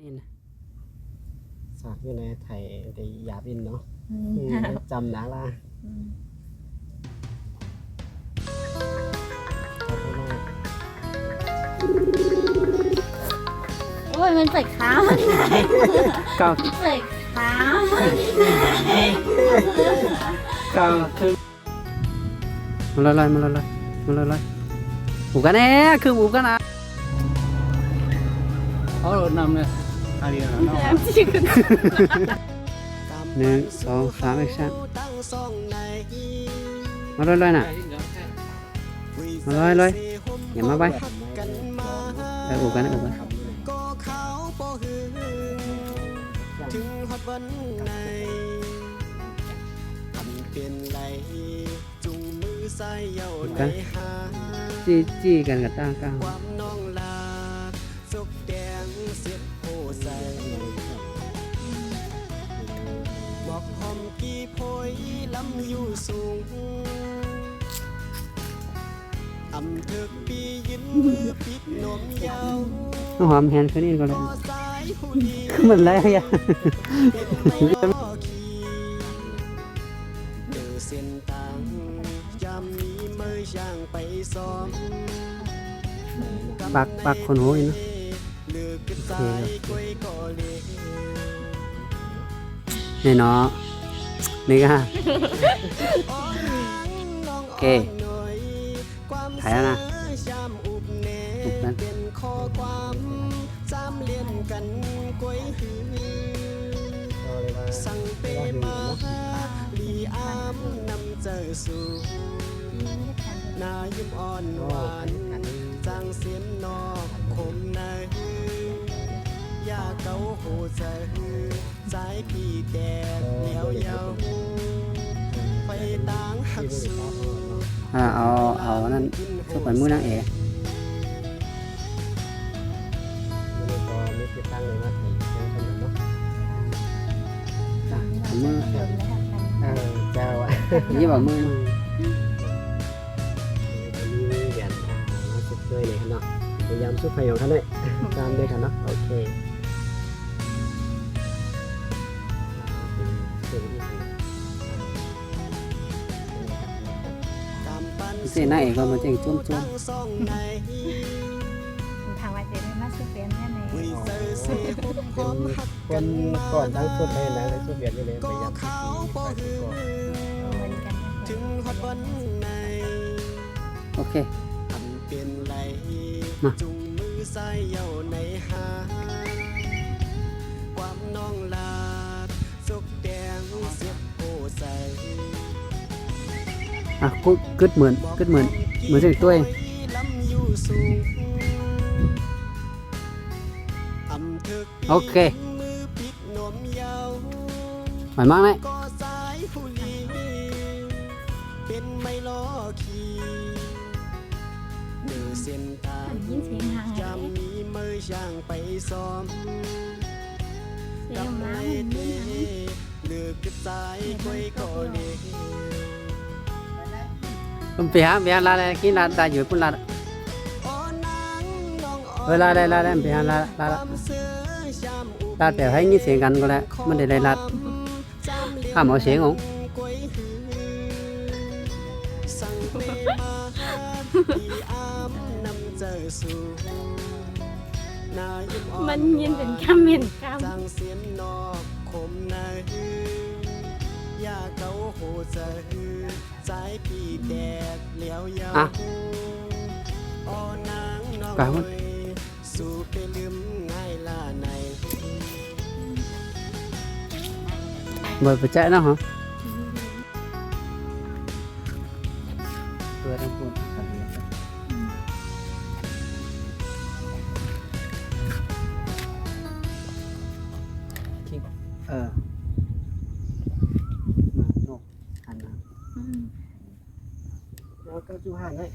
นี่นะสากอยู่ในไทยได้หยาบอินเนาะจำนะล่ะโอ้ยมันเปิดขาเก้าเปิดขา เก้าคือมันลอยมันลอยมันลอยอุกันแน่คืออุกันนะเขานำเลยอะไรนะน้อง1 2 3แอคชั่นมาลอยน่ะมาลอยอย่ามาไปอุกันอุกันถึงฮอดวันไหนทำเป็นไรจุงมือใส่เย้าในหาจี้กันกับตั้งกลางความน้องลาสกแดงเสียบโพใส่บอกหอมกี่โพยลำอยู่สูงอำเถิกปียืนมือปิดนมยาวหอมแฮนขึ้นนี่ก็เลยคือมันแล้วอย่าเดินเส้นทางยามนี้เมื่อย่างไปซ้อมปักคนหัวอีกเนาะนี่เนาะนี่ก็โอเคถ่ายแล้วนะอุบนั้นเป็นข้อความจำเลียนกันกวยหือสั่งเปมาลีอามนำเจอสู่นายิ้มอ่อนหวานจางเสียนนอกคมในยาเกาโหใจใจพี่แดดเหลียวเยาไปต่างหักสู่เอานั่นทุกคนมือนางเอกมือเจ้านี่บอกมือเดี๋ยวมาสุดเลยเลยครับเนาะพยายามสุดพยายามเขาเลยตามด้วยกันเนาะโอเคเส้นหน้าเอกก็มาเจ๋งจุ่มทางว่าจะได้มาสุดเปลี่ยนแน่เลยคนก่อนทั้งสุดเลยนะเลยสุดเบียดเลยพยายามถึงฮอดวันไหนโอเคมาจุงมือใส่เย้าในหาความน้องลาสกแดงเสียบโพใส่กึดเหมือนเสียงตัวเองโอเคหมายมากเลยเป็นไม่ล้อขี่เดินเส้นทางยามนี้เมื่อย่างไปซ้อมกับไม้เตะเลือกกับสายกวยก่อเลยไปหาลากินลาอยู่ปุ่นลาลาไปหาลาแต่ให้นี่เสียงกันก็แล้วมันได้ลาข้ามเอาเสียงของมันยินเป็นคำเหม็นคำอ่ะกล่าวว่าสู่ไปลืมง่ายล่าในเบิดไปแจ้นะฮะเพื่อทั้งคนนกหันนะแล้วก็จูหันเลย